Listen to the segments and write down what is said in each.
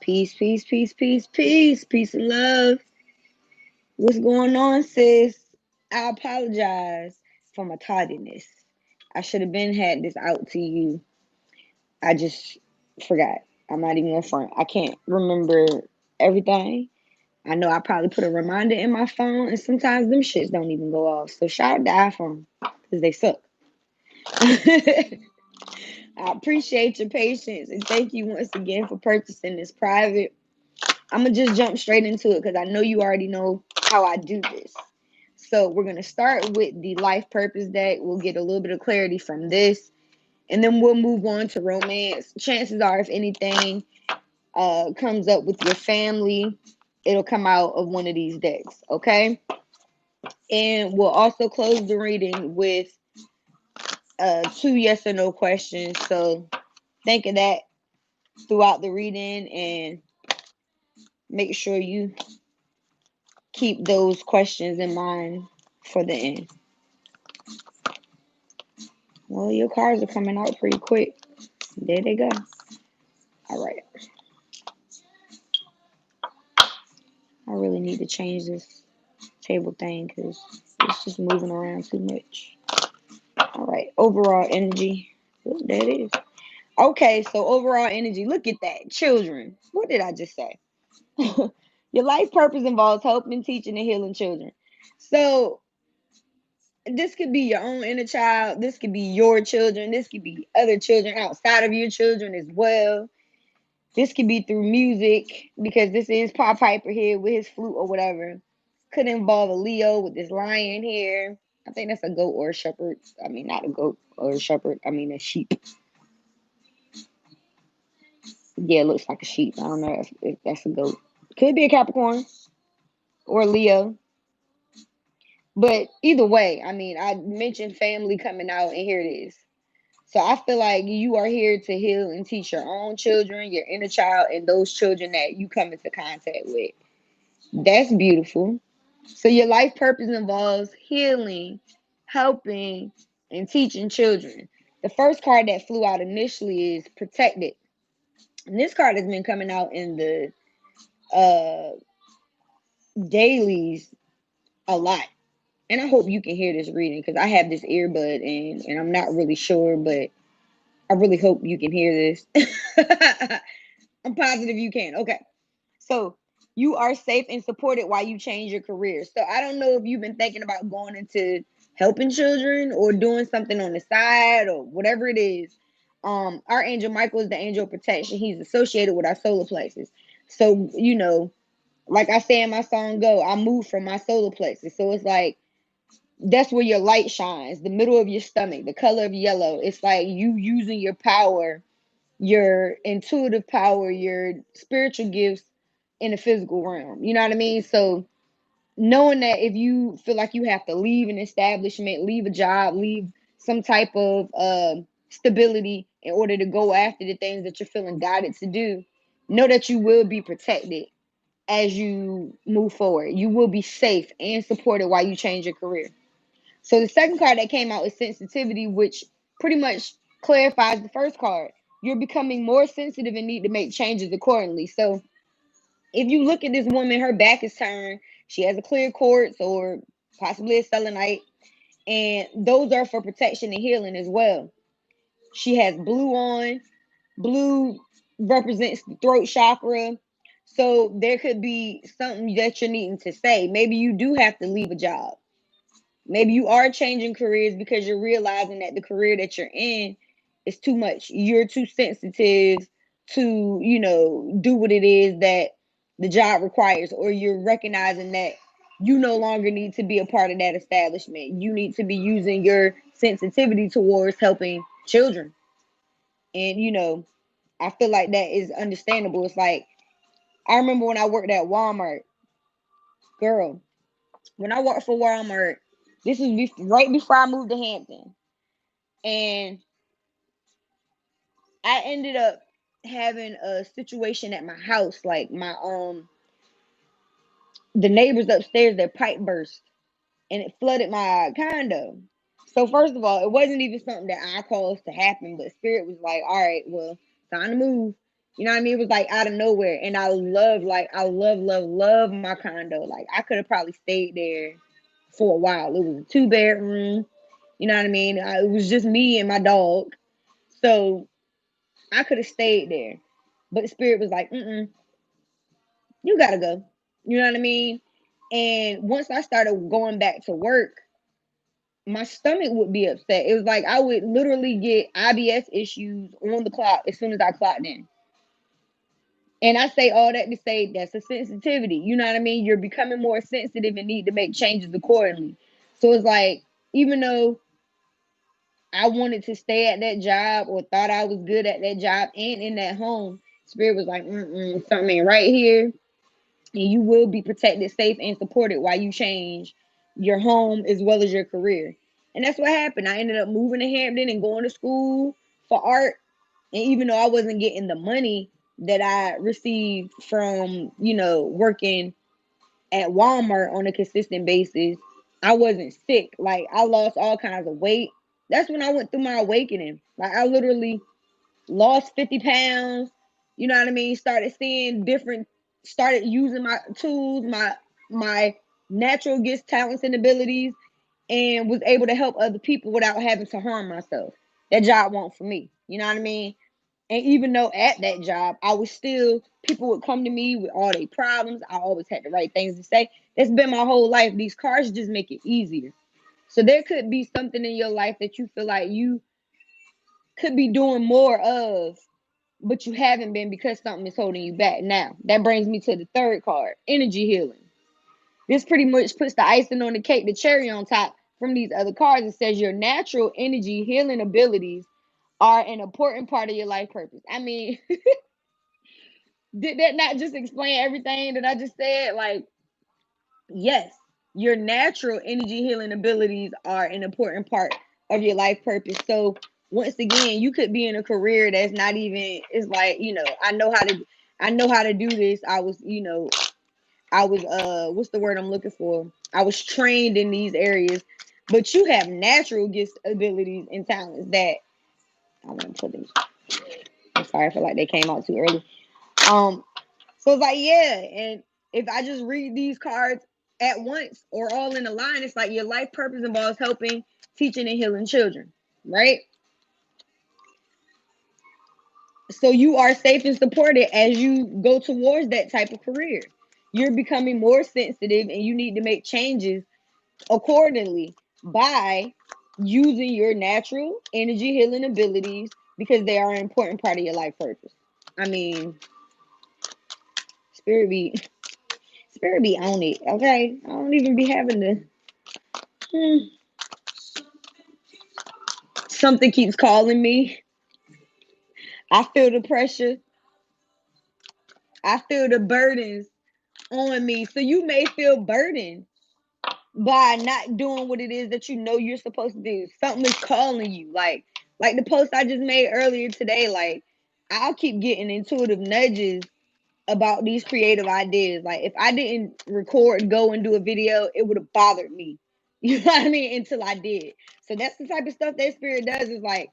Peace, peace, peace, peace, peace, peace and love. What's going on, sis? I apologize for my tardiness. I should have been had this out to you. I just forgot. I'm not even gonna front. I can't remember everything. I know I probably put a reminder in my phone, and sometimes them shits don't even go off. So shout out to iPhone because they suck. I appreciate your patience and thank you once again for purchasing this private. I'm gonna just jump straight into it because I know you already know how I do this. So we're gonna start with the life purpose deck. We'll get a little bit of clarity from this, and then we'll move on to romance. Chances are, if anything comes up with your family, it'll come out of one of these decks. Okay, and we'll also close the reading with two yes or no questions. So think of that throughout the reading and make sure you keep those questions in mind for the end. Well, your cards are coming out pretty quick. There they go. All right. I really need to change this table thing because it's just moving around too much. All right. Overall energy. Ooh, there it is. Okay. So, overall energy. Look at that. Children. What did I just say? Your life purpose involves helping, teaching, and healing children. So, this could be your own inner child. This could be your children. This could be other children outside of your children as well. This could be through music because this is Pop Piper here with his flute or whatever. Could involve a Leo with this lion here. I think that's a goat or a shepherd. I mean, not a goat or a shepherd. I mean, a sheep. Yeah, it looks like a sheep. I don't know if that's a goat. Could be a Capricorn or a Leo. But either way, I mean, I mentioned family coming out, and here it is. So I feel like you are here to heal and teach your own children, your inner child, and those children that you come into contact with. That's beautiful. So your life purpose involves healing, helping, and teaching children. The first card that flew out initially is protected. And this card has been coming out in the uh dailies a lot. And I hope you can hear this reading because I have this earbud in and I'm not really sure, but I really hope you can hear this. I'm positive you can. Okay. So you are safe and supported while you change your career. So I don't know if you've been thinking about going into helping children or doing something on the side or whatever it is. Our angel Michael is the angel of protection. He's associated with our solar plexus. So, like I say in my song Go, I moved from my solar plexus. So it's like that's where your light shines, the middle of your stomach, the color of yellow. It's like you using your power, your intuitive power, your spiritual gifts in the physical realm. You know what I mean? So knowing that if you feel like you have to leave an establishment, leave a job, leave some type of stability in order to go after the things that you're feeling guided to do, know that you will be protected as you move forward. You will be safe and supported while you change your career. So the second card that came out is sensitivity, which pretty much clarifies the first card. You're becoming more sensitive and need to make changes accordingly. So if you look at this woman, her back is turned. She has a clear quartz or possibly a selenite, and those are for protection and healing as well. She has blue on. Blue represents the throat chakra. So there could be something that you're needing to say. Maybe you do have to leave a job. Maybe you are changing careers because you're realizing that the career that you're in is too much. You're too sensitive to, do what it is that the job requires, or you're recognizing that you no longer need to be a part of that establishment. You need to be using your sensitivity towards helping children. And, I feel like that is understandable. It's like, I remember when I worked at Walmart, girl, when I worked for Walmart, this was right before I moved to Hampton. And I ended up having a situation at my house, like the neighbors upstairs, their pipe burst and it flooded my condo. So first of all, it wasn't even something that I caused to happen, but spirit was like, all right, well, time to move. You know what I mean? It was like out of nowhere. And I love, like, I love, love, love my condo. Like, I could have probably stayed there for a while. It was a 2 bedroom. You know what I mean? It was just me and my dog. So I could have stayed there. But Spirit was like, you gotta go. You know what I mean? And once I started going back to work, my stomach would be upset. It was like I would literally get IBS issues on the clock as soon as I clocked in. And I say all that to say that's a sensitivity. You know what I mean? You're becoming more sensitive and need to make changes accordingly. So it's like, even though I wanted to stay at that job or thought I was good at that job and in that home, Spirit was like, something ain't right here. And you will be protected, safe, and supported while you change your home as well as your career. And that's what happened. I ended up moving to Hampton and going to school for art. And even though I wasn't getting the money that I received from, working at Walmart on a consistent basis, I wasn't sick. Like, I lost all kinds of weight. That's when I went through my awakening. Like, I literally lost 50 pounds. You know what I mean? Started seeing different, started using my tools, my natural gifts, talents, and abilities, and was able to help other people without having to harm myself. That job wasn't for me. You know what I mean? And even though at that job, I was still, people would come to me with all their problems. I always had the right things to say. That's been my whole life. These cars just make it easier. So there could be something in your life that you feel like you could be doing more of, but you haven't been because something is holding you back. Now, that brings me to the third card, energy healing. This pretty much puts the icing on the cake, the cherry on top from these other cards. It says your natural energy healing abilities are an important part of your life purpose. I mean, did that not just explain everything that I just said? Like, yes, your natural energy healing abilities are an important part of your life purpose. So once again, you could be in a career that's not even, it's like, I know how to do this. I was what's the word I'm looking for? I was trained in these areas, but you have natural gifts, abilities, and talents that I want to put them. I'm sorry, I feel like they came out too early. Um, so it's like, yeah, and if I just read these cards at once or all in a line, it's like your life purpose involves helping, teaching, and healing children, right? So you are safe and supported as you go towards that type of career. You're becoming more sensitive and you need to make changes accordingly by using your natural energy healing abilities because they are an important part of your life purpose. I mean, spirit be spirit be on it, okay? I don't even be having to. Something keeps calling me. I feel the pressure. I feel the burdens on me. So you may feel burdened by not doing what it is that you know you're supposed to do. Something is calling you. Like the post I just made earlier today, like I'll keep getting intuitive nudges about these creative ideas. Like if I didn't record, go and do a video, it would have bothered me. You know what I mean? Until I did. So that's the type of stuff that spirit does, is like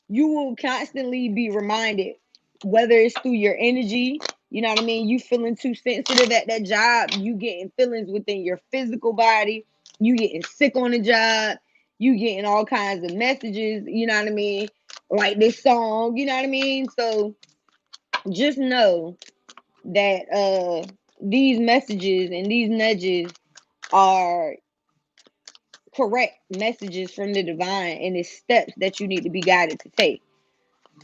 you will constantly be reminded, whether it's through your energy, you know what I mean? You feeling too sensitive at that job, you getting feelings within your physical body, you getting sick on the job, you getting all kinds of messages, you know what I mean? Like this song, you know what I mean? So just know that these messages and these nudges are correct messages from the divine, and it's steps that you need to be guided to take.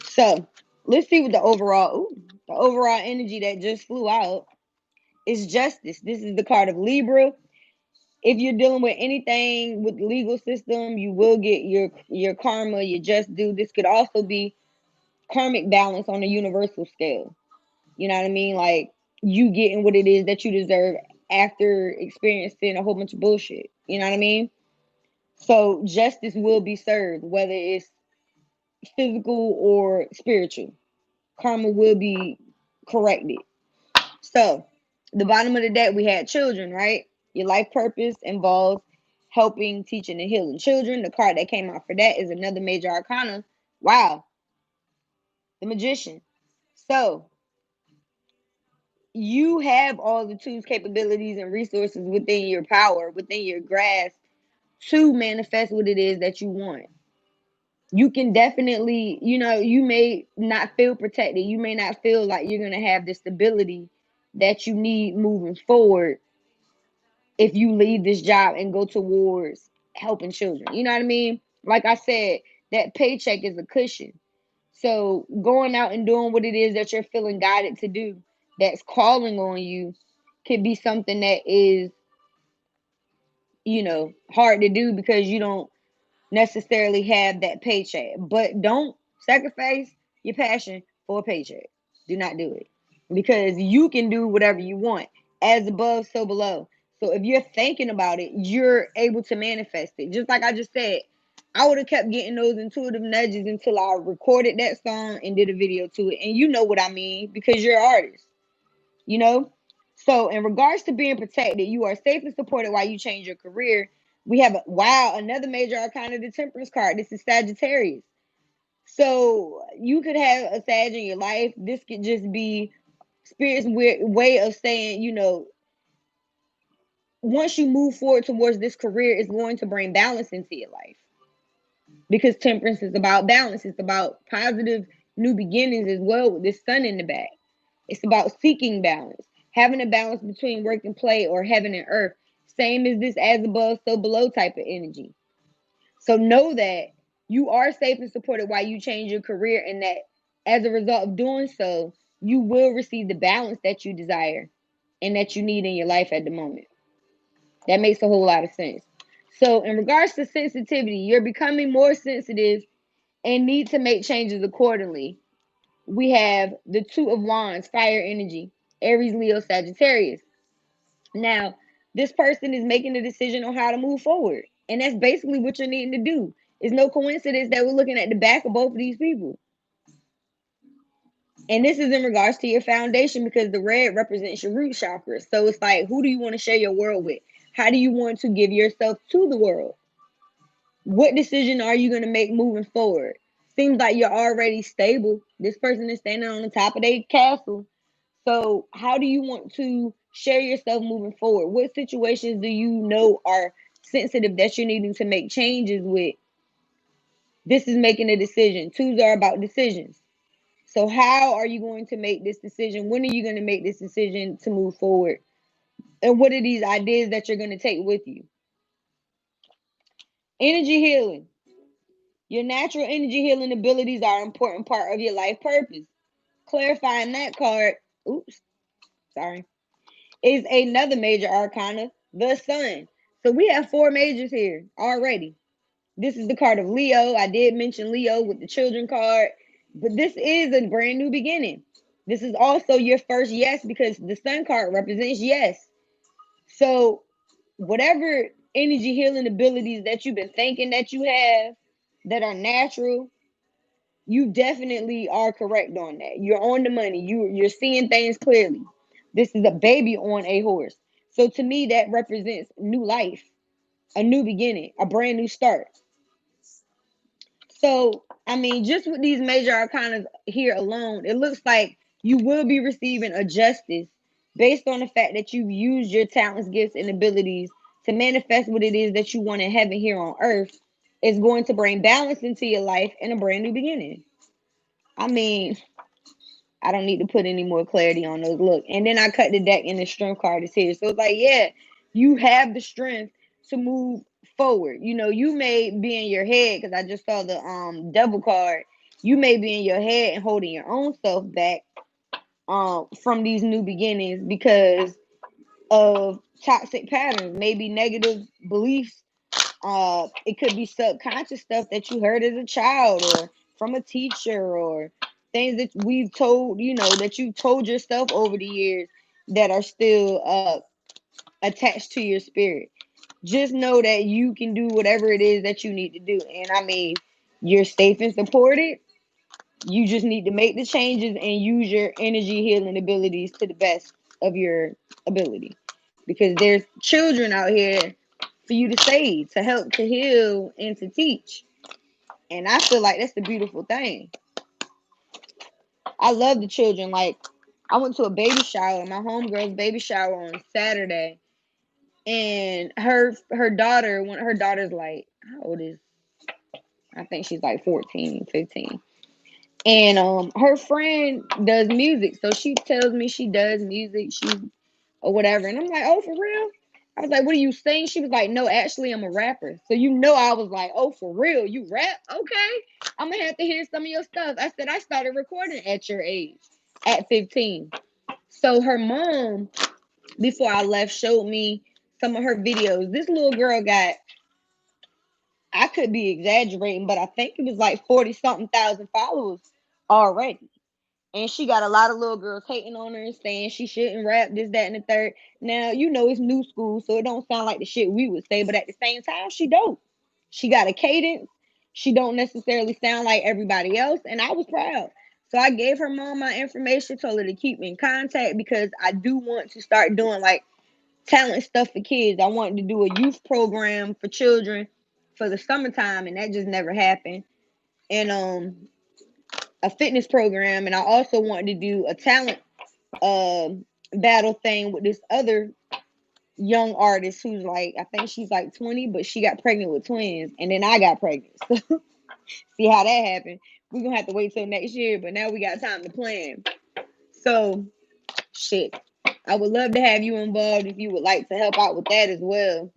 So let's see what the overall energy that just flew out is justice. This is the card of Libra. If you're dealing with anything with the legal system, you will get your karma, your just due. This could also be karmic balance on a universal scale. You know what I mean? Like you getting what it is that you deserve after experiencing a whole bunch of bullshit. You know what I mean? So justice will be served, whether it's physical or spiritual. Karma will be corrected. So, the bottom of the deck, we had children, right? Your life purpose involves helping, teaching, and healing children. The card that came out for that is another major arcana. Wow, the magician. So, you have all the tools, capabilities, and resources within your power, within your grasp to manifest what it is that you want. You can definitely, you may not feel protected. You may not feel like you're going to have the stability that you need moving forward if you leave this job and go towards helping children. You know what I mean? Like I said, that paycheck is a cushion. So going out and doing what it is that you're feeling guided to do, that's calling on you, could be something that is, hard to do because you don't necessarily have that paycheck. But don't sacrifice your passion for a paycheck. Do not do it. Because you can do whatever you want. As above, so below. So if you're thinking about it, you're able to manifest it. Just like I just said, I would have kept getting those intuitive nudges until I recorded that song and did a video to it. And you know what I mean, because you're an artist, you know? So in regards to being protected, you are safe and supported while you change your career. We have, another major arcana, the Temperance card. This is Sagittarius. So you could have a Sag in your life. This could just be Spirit's way of saying, once you move forward towards this career, it's going to bring balance into your life. Because Temperance is about balance. It's about positive new beginnings as well, with this sun in the back. It's about seeking balance, having a balance between work and play, or heaven and earth. Same as this as above, so below type of energy. So know that you are safe and supported while you change your career, and that as a result of doing so, you will receive the balance that you desire and that you need in your life at the moment. That makes a whole lot of sense. So, in regards to sensitivity, you're becoming more sensitive and need to make changes accordingly. We have the Two of Wands, fire energy, Aries, Leo, Sagittarius. Now, this person is making a decision on how to move forward. And that's basically what you're needing to do. It's no coincidence that we're looking at the back of both of these people. And this is in regards to your foundation, because the red represents your root chakra. So it's like, who do you want to share your world with? How do you want to give yourself to the world? What decision are you going to make moving forward? Seems like you're already stable. This person is standing on the top of their castle. So how do you want to share yourself moving forward? What situations do you know are sensitive that you're needing to make changes with? This is making a decision. Twos are about decisions. So how are you going to make this decision? When are you going to make this decision to move forward? And what are these ideas that you're going to take with you? Energy healing. Your natural energy healing abilities are an important part of your life purpose. Clarifying that card, oops, sorry, is another major arcana, the sun. So we have four majors here already. This is the card of Leo. I did mention Leo with the children card, but this is a brand new beginning. This is also your first yes, because the sun card represents yes. So whatever energy healing abilities that you've been thinking that you have that are natural, you definitely are correct on that. You're on the money. You're seeing things clearly. This is a baby on a horse. So to me, that represents new life, a new beginning, a brand new start. So, I mean, just with these major arcana here alone, it looks like you will be receiving a justice based on the fact that you've used your talents, gifts, and abilities to manifest what it is that you want in heaven here on earth. It's going to bring balance into your life and a brand new beginning. I mean, I don't need to put any more clarity on those. Look, and then I cut the deck and the strength card is here. So it's like, yeah, you have the strength to move forward. You may be in your head, because I just saw the devil card. You may be in your head and holding your own self back from these new beginnings because of toxic patterns, maybe negative beliefs. It could be subconscious stuff that you heard as a child, or from a teacher, or things that we've told, that you've told yourself over the years that are still attached to your spirit. Just know that you can do whatever it is that you need to do. And I mean, you're safe and supported. You just need to make the changes and use your energy healing abilities to the best of your ability. Because there's children out here for you to save, to help, to heal, and to teach. And I feel like that's the beautiful thing. I love the children. Like, I went to a baby shower, my homegirl's baby shower on Saturday. And her daughter, when her daughter's like, how old is, I think she's like 14, 15. And her friend does music. So she tells me she does music, or whatever. And I'm like, oh, for real? I was like, what do you sing? She was like, no, actually, I'm a rapper. So I was like, oh, for real? You rap? Okay. I'm going to have to hear some of your stuff. I said, I started recording at your age, at 15. So her mom, before I left, showed me some of her videos. This little girl got, I could be exaggerating, but I think it was like 40 something thousand followers already. And she got a lot of little girls hating on her and saying she shouldn't rap, this, that, and the third. Now, it's new school, so it don't sound like the shit we would say, but at the same time, she dope. She got a cadence. She don't necessarily sound like everybody else, and I was proud. So I gave her mom my information, told her to keep me in contact because I do want to start doing like talent stuff for kids. I wanted to do a youth program for children for the summertime, and that just never happened. And a fitness program, and I also wanted to do a talent uh, battle thing with this other young artist who's like, I think she's like 20, but she got pregnant with twins, and then I got pregnant. So see how that happened. We're gonna have to wait till next year, but now we got time to plan. So shit. I would love to have you involved if you would like to help out with that as well.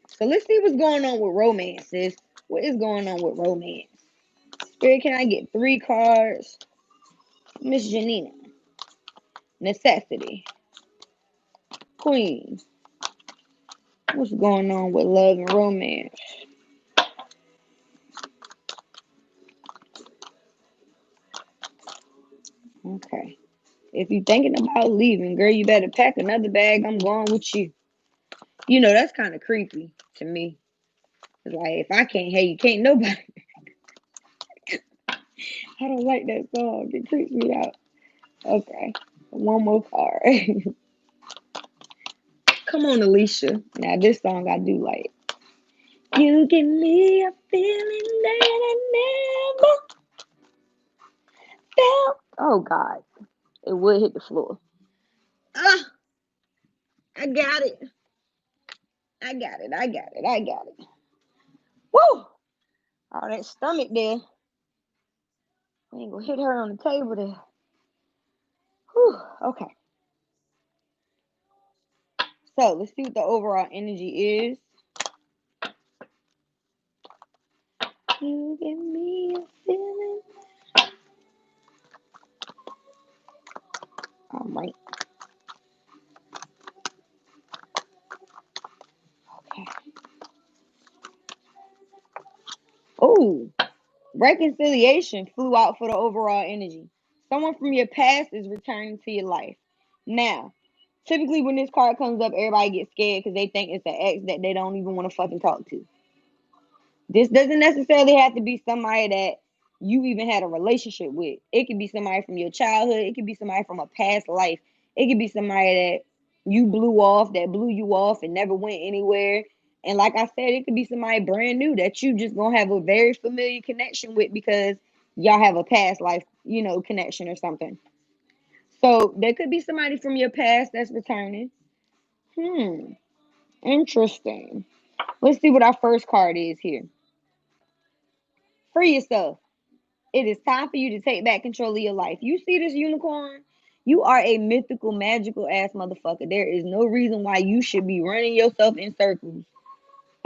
So let's see what's going on with romance, sis. What is going on with romance? Spirit, can I get 3 cards? Miss Janina. Necessity. Queen. What's going on with love and romance? Okay. If you're thinking about leaving, girl, you better pack another bag. I'm going with you. That's kind of creepy to me. It's like, if I can't hate you, can't nobody. I don't like that song. It creeps me out. Okay. One more card. Come on, Alicia. Now, this song I do like. You give me a feeling that I never felt. Oh, God. It would hit the floor. Ah, I got it. I got it. I got it. I got it. Woo! All that stomach there. We ain't gonna hit her on the table there. Whew. Okay. So let's see what the overall energy is. You give me a feeling. All right. Okay. Oh, reconciliation flew out for the overall energy. Someone from your past is returning to your life. Now, typically when this card comes up, everybody gets scared because they think it's an ex that they don't even want to fucking talk to. This doesn't necessarily have to be somebody that you even had a relationship with. It could be somebody from your childhood. It could be somebody from a past life. It could be somebody that you blew off, that blew you off and never went anywhere. And like I said, it could be somebody brand new that you just gonna have a very familiar connection with because y'all have a past life, connection or something. So there could be somebody from your past that's returning. Interesting. Let's see what our first card is here. Free yourself. It is time for you to take back control of your life. You see this unicorn? You are a mythical, magical ass motherfucker. There is no reason why you should be running yourself in circles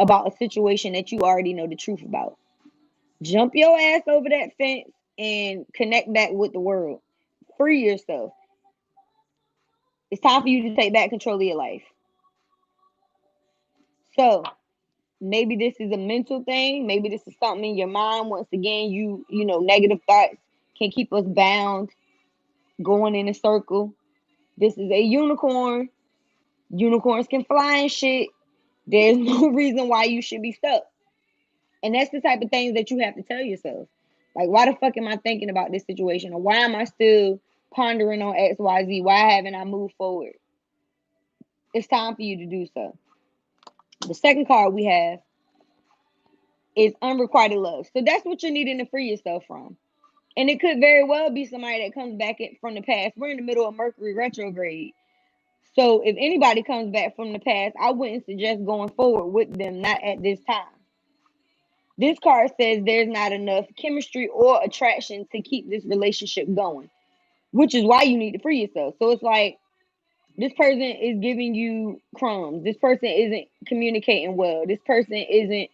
about a situation that you already know the truth about. Jump your ass over that fence and connect back with the world. Free yourself. It's time for you to take back control of your life. So maybe this is a mental thing. Maybe this is something in your mind. Once again, negative thoughts can keep us bound, going in a circle. This is a unicorn. Unicorns can fly and shit. There's no reason why you should be stuck. And that's the type of things that you have to tell yourself. Like, why the fuck am I thinking about this situation? Or why am I still pondering on XYZ? Why haven't I moved forward? It's time for you to do so. The second card we have is unrequited love. So that's what you're needing to free yourself from. And it could very well be somebody that comes back from the past. We're in the middle of Mercury retrograde. So if anybody comes back from the past, I wouldn't suggest going forward with them, not at this time. This card says there's not enough chemistry or attraction to keep this relationship going, which is why you need to free yourself. So it's like this person is giving you crumbs. This person isn't communicating well. This person isn't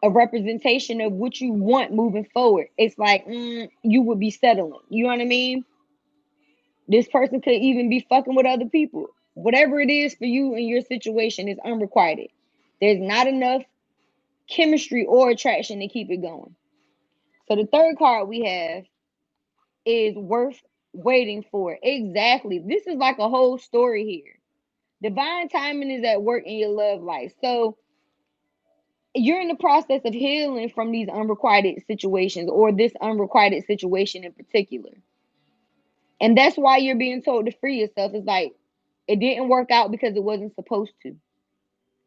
a representation of what you want moving forward. It's like you would be settling. You know what I mean? This person could even be fucking with other people. Whatever it is for you and your situation is unrequited. There's not enough chemistry or attraction to keep it going. So the third card we have is worth waiting for. Exactly. This is like a whole story here. Divine timing is at work in your love life. So you're in the process of healing from these unrequited situations or this unrequited situation in particular. And that's why you're being told to free yourself. It's like it didn't work out because it wasn't supposed to.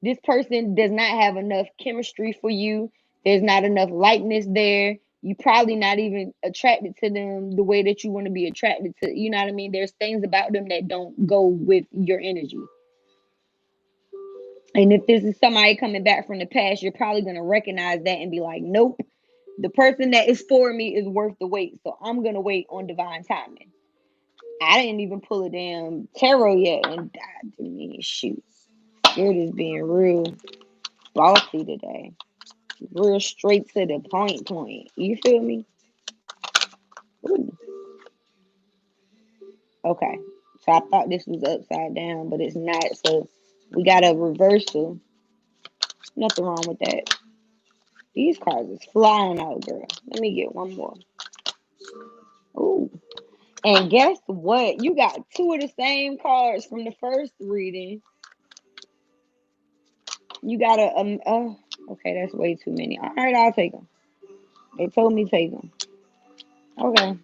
This person does not have enough chemistry for you. There's not enough likeness there. You probably not even attracted to them the way that you want to be attracted to. You know what I mean? There's things about them that don't go with your energy. And if this is somebody coming back from the past, you're probably going to recognize that and be like, nope, the person that is for me is worth the wait. So I'm going to wait on divine timing. I didn't even pull a damn tarot yet. And I mean, shoot. Spirit is being real bossy today. Real straight to the point. You feel me? Ooh. Okay. So I thought this was upside down, but it's not. So we got a reversal. Nothing wrong with that. These cards is flying out, girl. Let me get one more. Ooh. And guess what? You got two of the same cards from the first reading. You got okay, that's way too many. All right, I'll take them. They told me take them. Okay.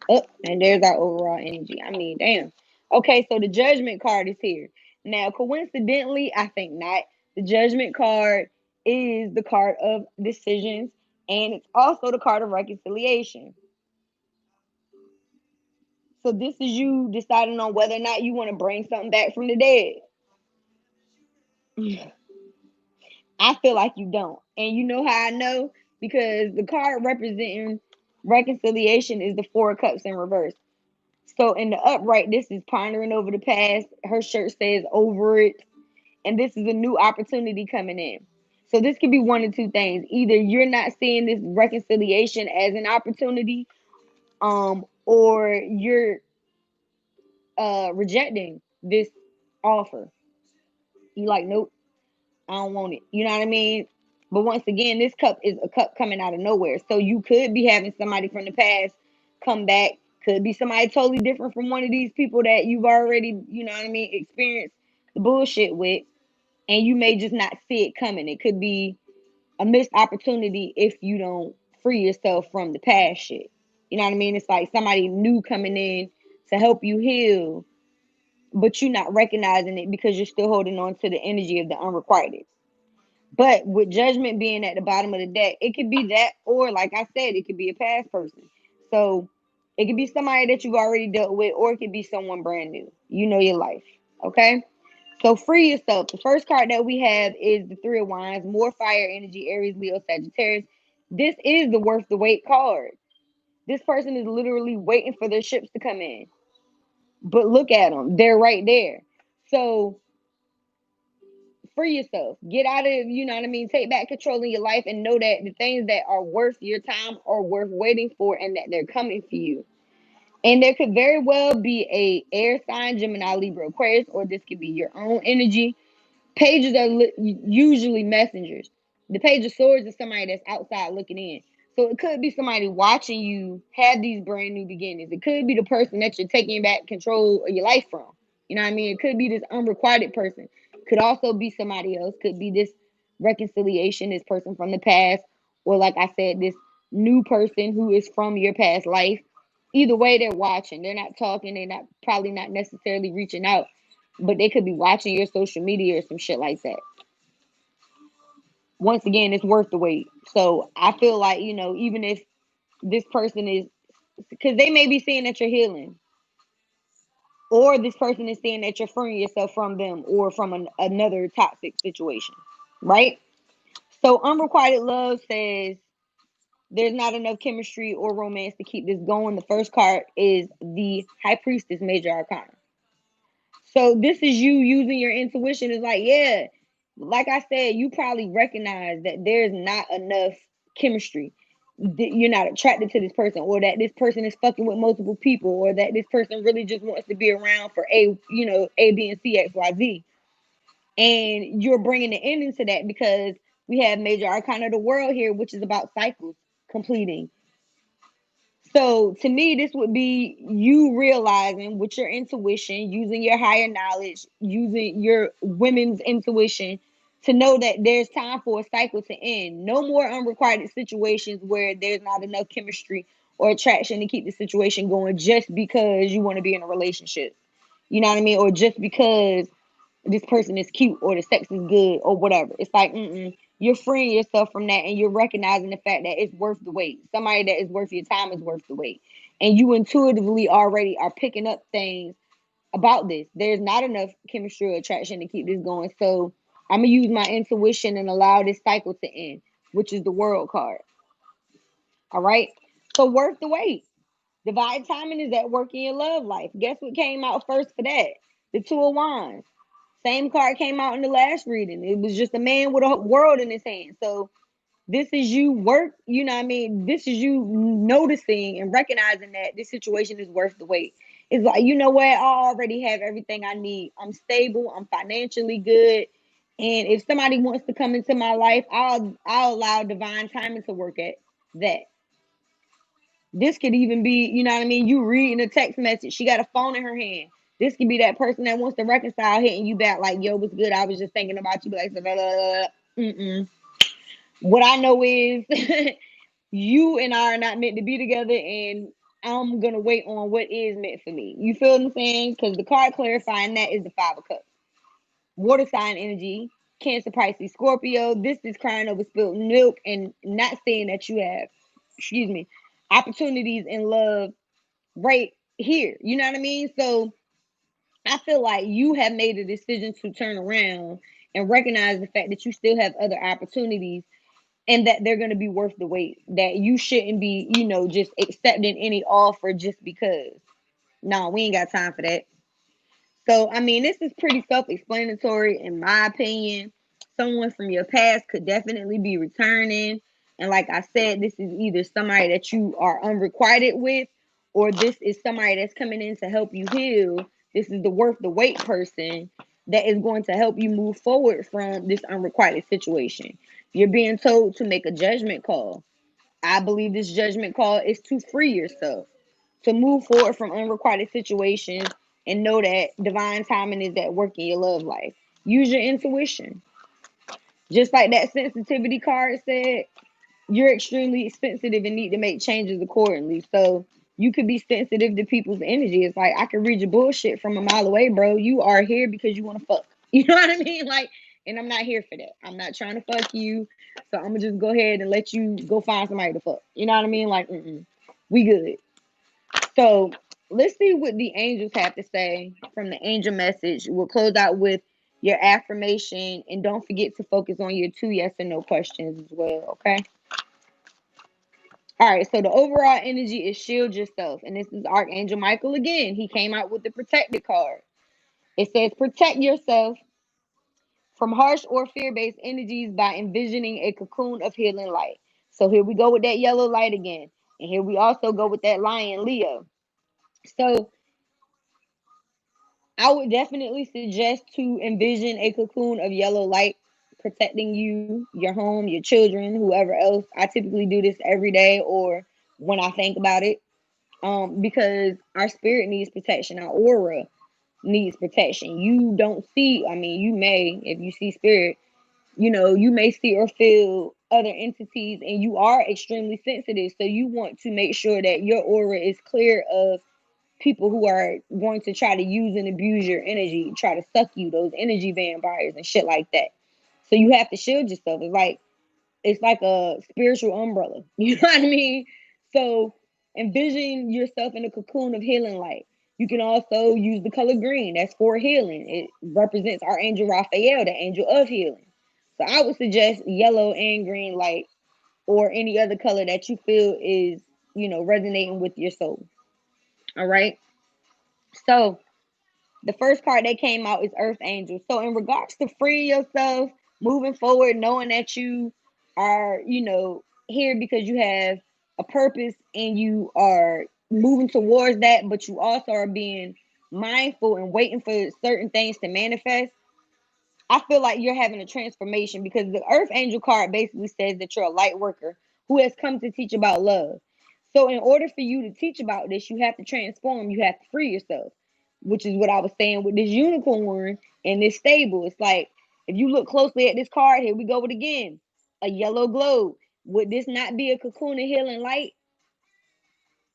Oh, and there's our overall energy. I mean, damn. Okay, so the judgment card is here. Now, coincidentally, I think not. The judgment card is the card of decisions, and it's also the card of reconciliation. So this is you deciding on whether or not you want to bring something back from the dead. I feel like you don't. And you know how I know? Because the card representing reconciliation is the Four of Cups in reverse. So in the upright, this is pondering over the past. Her shirt says over it. And this is a new opportunity coming in. So this could be one of two things. Either you're not seeing this reconciliation as an opportunity, or you're rejecting this offer. You like, nope, I don't want it. You know what I mean? But once again, this cup is a cup coming out of nowhere. So you could be having somebody from the past come back. Could be somebody totally different from one of these people that you've already, you know what I mean, experienced the bullshit with. And you may just not see it coming. It could be a missed opportunity if you don't free yourself from the past shit. You know what I mean? It's like somebody new coming in to help you heal, but you're not recognizing it because you're still holding on to the energy of the unrequited. But with judgment being at the bottom of the deck, it could be that, or like I said, it could be a past person. So it could be somebody that you've already dealt with, or it could be someone brand new. You know your life. Okay? So free yourself. The first card that we have is the Three of Wands, more fire energy, Aries, Leo, Sagittarius. This is the worth the wait card. This person is literally waiting for their ships to come in. But look at them. They're right there. So free yourself. Get out of, you know what I mean? Take back control of your life and know that the things that are worth your time are worth waiting for and that they're coming for you. And there could very well be a air sign, Gemini, Libra, Aquarius, or this could be your own energy. Pages are usually messengers. The Page of Swords is somebody that's outside looking in. So it could be somebody watching you have these brand new beginnings. It could be the person that you're taking back control of your life from. You know what I mean? It could be this unrequited person. Could also be somebody else. Could be this reconciliation, this person from the past. Or like I said, this new person who is from your past life. Either way, they're watching. They're not talking. They're not probably not necessarily reaching out, but they could be watching your social media or some shit like that. Once again, it's worth the wait. So I feel like, even if this person is, because they may be seeing that you're healing, or this person is seeing that you're freeing yourself from them or from another toxic situation, right? So unrequited love says there's not enough chemistry or romance to keep this going. The first card is the High Priestess, Major Arcana. So this is you using your intuition. It's like, yeah, like I said, you probably recognize that there's not enough chemistry. You're not attracted to this person, or that this person is fucking with multiple people, or that this person really just wants to be around for A, B, and C, X, Y, Z. And you're bringing the ending to that because we have Major Arcana of the World here, which is about cycles completing. So to me, this would be you realizing with your intuition, using your higher knowledge, using your women's intuition to know that there's time for a cycle to end. No more unrequited situations where there's not enough chemistry or attraction to keep the situation going just because you want to be in a relationship. You know what I mean? Or just because this person is cute or the sex is good or whatever. It's like, you're freeing yourself from that and you're recognizing the fact that it's worth the wait. Somebody that is worth your time is worth the wait. And you intuitively already are picking up things about this. There's not enough chemistry or attraction to keep this going. So I'm going to use my intuition and allow this cycle to end, which is the World card. All right. So worth the wait. Divine timing is at work in your love life. Guess what came out first for that? The Two of Wands. Same card came out in the last reading. It was just a man with a world in his hand. So this is you work, you know what I mean? This is you noticing and recognizing that this situation is worth the wait. It's like, you know what? I already have everything I need. I'm stable. I'm financially good. And if somebody wants to come into my life, I'll allow divine timing to work at that. This could even be, you know what I mean? You reading a text message. She got a phone in her hand. This could be that person that wants to reconcile, hitting you back like, yo, what's good? I was just thinking about you. Like, blah, blah, blah. Mm-mm. What I know is you and I are not meant to be together, and I'm going to wait on what is meant for me. You feel what I'm saying? Because the card clarifying that is the Five of Cups. Water sign energy, Cancer, Pisces, Scorpio. This is crying over spilled milk and not saying that you have, excuse me, opportunities in love right here. You know what I mean? So I feel like you have made a decision to turn around and recognize the fact that you still have other opportunities and that they're going to be worth the wait. That you shouldn't be, just accepting any offer just because. No, we ain't got time for that. So, I mean, this is pretty self explanatory in my opinion. Someone from your past could definitely be returning. And like I said, this is either somebody that you are unrequited with, or this is somebody that's coming in to help you heal. This is the worth the wait person that is going to help you move forward from this unrequited situation. You're being told to make a judgment call. I believe this judgment call is to free yourself, to move forward from unrequited situations and know that divine timing is at work in your love life. Use your intuition. Just like that sensitivity card said, you're extremely sensitive and need to make changes accordingly. So you could be sensitive to people's energy. It's like, I can read your bullshit from a mile away, bro. You are here because you want to fuck. You know what I mean? Like, and I'm not here for that. I'm not trying to fuck you. So I'm gonna just go ahead and let you go find somebody to fuck. You know what I mean? Like, we good. So let's see what the angels have to say from the angel message. We'll close out with your affirmation, and don't forget to focus on your 2 yes and no questions as well. Okay. All right. So the overall energy is shield yourself, and this is Archangel Michael again. He came out with the protected card. It says protect yourself from harsh or fear-based energies by envisioning a cocoon of healing light. So here we go with that yellow light again, and here we also go with that lion Leo. So I would definitely suggest to envision a cocoon of yellow light protecting you, your home, your children, whoever else. I typically do this every day or when I think about it, because our spirit needs protection, our aura needs protection. You don't see, I mean, you may, if you see spirit, you may see or feel other entities, and you are extremely sensitive. So you want to make sure that your aura is clear of people who are going to try to use and abuse your energy, try to suck you, those energy vampires and shit like that. So you have to shield yourself. It's like a spiritual umbrella. You know what I mean? So envision yourself in a cocoon of healing light. You can also use the color green. That's for healing. It represents Archangel Raphael, the angel of healing. So I would suggest yellow and green light, or any other color that you feel is, resonating with your soul. All right. So the first card that came out is Earth Angel. So in regards to freeing yourself, moving forward, knowing that you are, here because you have a purpose and you are moving towards that, but you also are being mindful and waiting for certain things to manifest. I feel like you're having a transformation, because the Earth Angel card basically says that you're a light worker who has come to teach about love. So, in order for you to teach about this, you have to transform, you have to free yourself, which is what I was saying with this unicorn and this stable. It's like, if you look closely at this card, here we go with again a yellow globe. Would this not be a cocoon of healing light?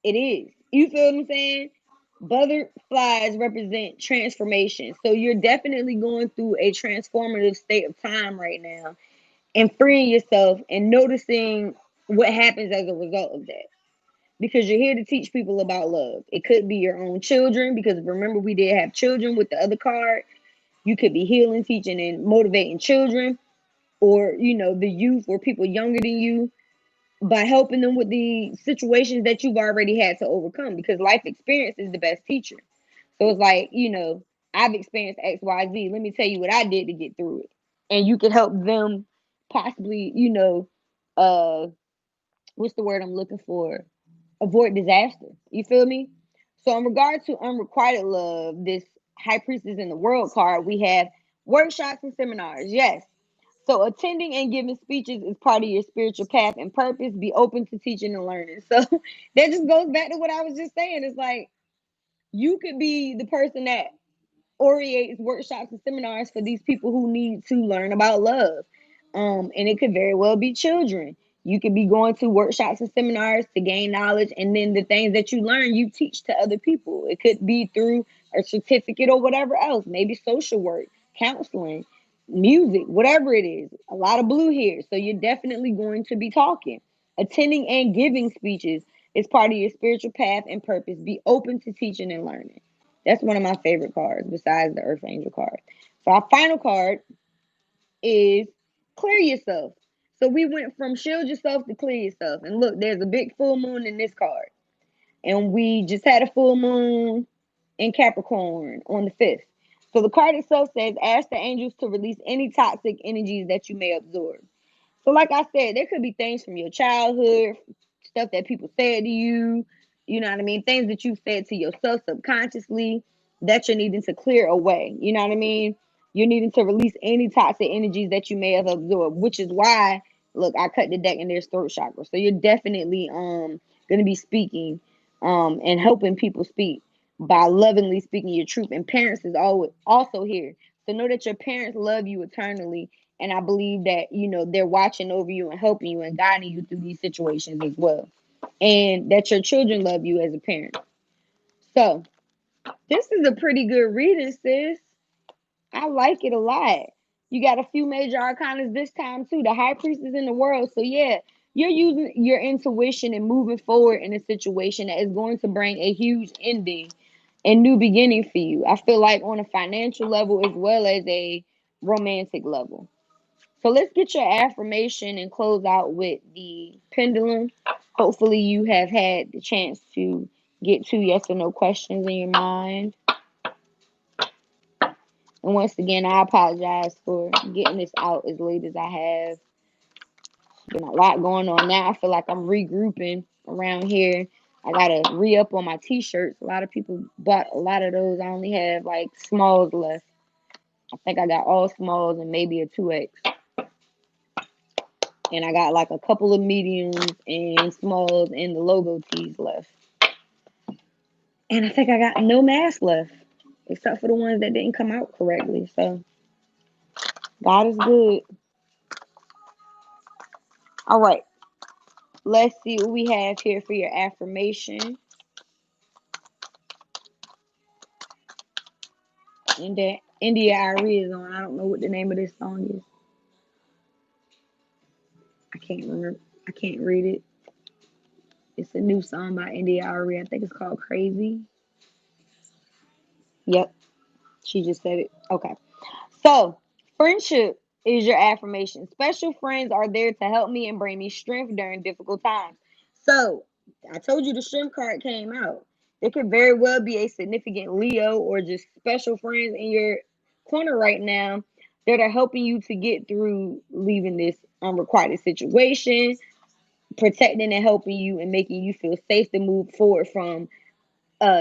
It is. You feel what I'm saying? Butterflies represent transformation. So you're definitely going through a transformative state of time right now, and freeing yourself and noticing what happens as a result of that. Because you're here to teach people about love. It could be your own children, because remember, we did have children with the other card. You could be healing, teaching, and motivating children, or, the youth or people younger than you, by helping them with the situations that you've already had to overcome, because life experience is the best teacher. So it's like, I've experienced XYZ. Let me tell you what I did to get through it. And you can help them possibly, uh, what's the word I'm looking for? Avoid disaster. You feel me? So in regard to unrequited love, this High Priestess in the World card, we have workshops and seminars. Yes. So attending and giving speeches is part of your spiritual path and purpose. Be open to teaching and learning. So that just goes back to what I was just saying. It's like, you could be the person that orientates workshops and seminars for these people who need to learn about love. And it could very well be children. You could be going to workshops and seminars to gain knowledge, and then the things that you learn, you teach to other people. It could be through a certificate or whatever else, maybe social work, counseling, music, whatever it is. A lot of blue here. So you're definitely going to be talking. Attending and giving speeches is part of your spiritual path and purpose. Be open to teaching and learning. That's one of my favorite cards besides the Earth Angel card. So our final card is clear yourself. So we went from shield yourself to clear yourself. And look, there's a big full moon in this card. And we just had a full moon in Capricorn on the 5th. So the card itself says, ask the angels to release any toxic energies that you may absorb. So, like I said, there could be things from your childhood, stuff that people said to you, you know what I mean? Things that you've said to yourself subconsciously that you're needing to clear away. You know what I mean? You're needing to release any toxic energies that you may have absorbed, which is why, look, I cut the deck and there's throat chakra. So you're definitely gonna be speaking and helping people speak by lovingly speaking your truth. And parents is always also here. So know that your parents love you eternally, and I believe that, they're watching over you and helping you and guiding you through these situations as well. And that your children love you as a parent. So this is a pretty good reading, sis. I like it a lot. You got a few major arcanas this time too. The High Priestess in the World. So yeah, you're using your intuition and moving forward in a situation that is going to bring a huge ending and new beginning for you. I feel like on a financial level as well as a romantic level. So let's get your affirmation and close out with the pendulum. Hopefully you have had the chance to get 2 yes or no questions in your mind. And once again, I apologize for getting this out as late as I have. Been a lot going on now. I feel like I'm regrouping around here. I gotta re-up on my t-shirts. A lot of people bought a lot of those. I only have like smalls left. I think I got all smalls and maybe a 2X. And I got like a couple of mediums and smalls and the logo tees left. And I think I got no masks left, except for the ones that didn't come out correctly. So God is good. All right. Let's see what we have here for your affirmation. And that India Aries is on. I don't know what the name of this song is. I can't remember. I can't read it. It's a new song by India Arie. I think it's called Crazy. Yep, she just said it. Okay. So, friendship is your affirmation. Special friends are there to help me and bring me strength during difficult times. So, I told you the strength card came out. It could very well be a significant Leo or just special friends in your corner right now that are helping you to get through leaving this unrequited situation, protecting and helping you and making you feel safe to move forward from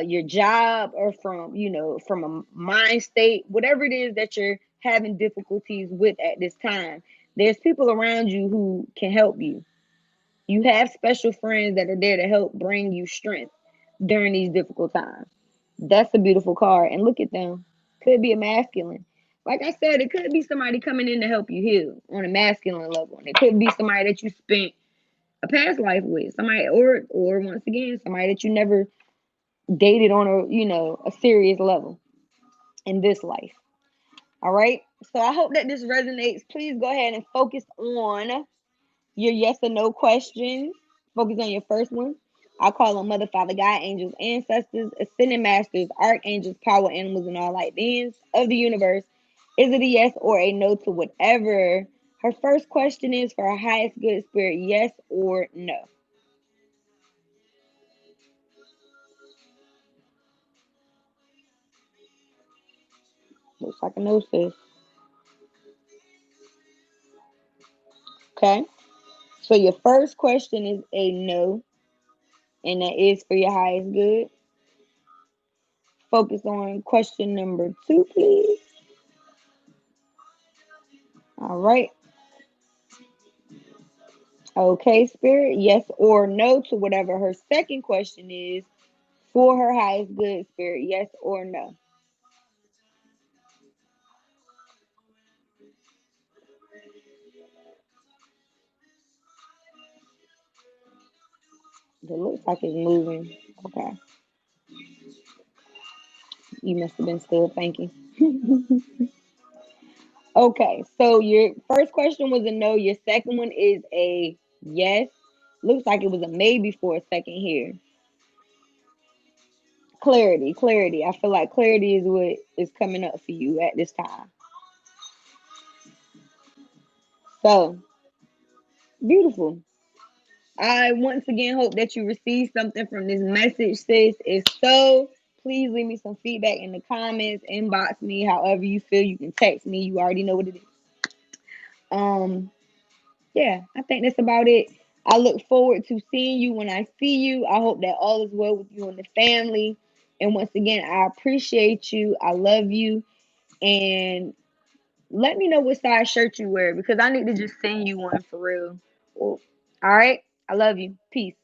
your job or from from a mind state, whatever it is that you're having difficulties with at this time. There's people around you who can help you. You have special friends that are there to help bring you strength during these difficult times. That's a beautiful card, and look at them. Could be a masculine. Like I said, it could be somebody coming in to help you heal on a masculine level, and it could be somebody that you spent a past life with, somebody, or once again, somebody that you never dated on a a serious level in this life. All right. So I hope that this resonates. Please go ahead and focus on your yes or no questions. Focus on your first one. I call on Mother, Father, God, angels, ancestors, ascending masters, archangels, power animals, and all light beings of the universe. Is it a yes or a no to whatever? Her first question is for her highest good spirit, yes or no. Looks like a no, sis. Okay. So your first question is a no, and that is for your highest good. Focus on question number two, please. All right. Okay, Spirit, yes or no to whatever her second question is for her highest good, Spirit, yes or no. It looks like it's moving. Okay. You must have been still thinking. Okay, so your first question was a no. Your second one is a yes. Looks like it was a maybe for a second here. Clarity, clarity. I feel like clarity is what is coming up for you at this time. So beautiful. I once again hope that you receive something from this message, sis. If so, please leave me some feedback in the comments, inbox me, however you feel. You can text me. You already know what it is. Um, yeah, I think that's about it. I look forward to seeing you when I see you. I hope that all is well with you and the family. And once again, I appreciate you. I love you. And let me know what size shirt you wear because I need to just send you one for real. Well, all right. I love you. Peace.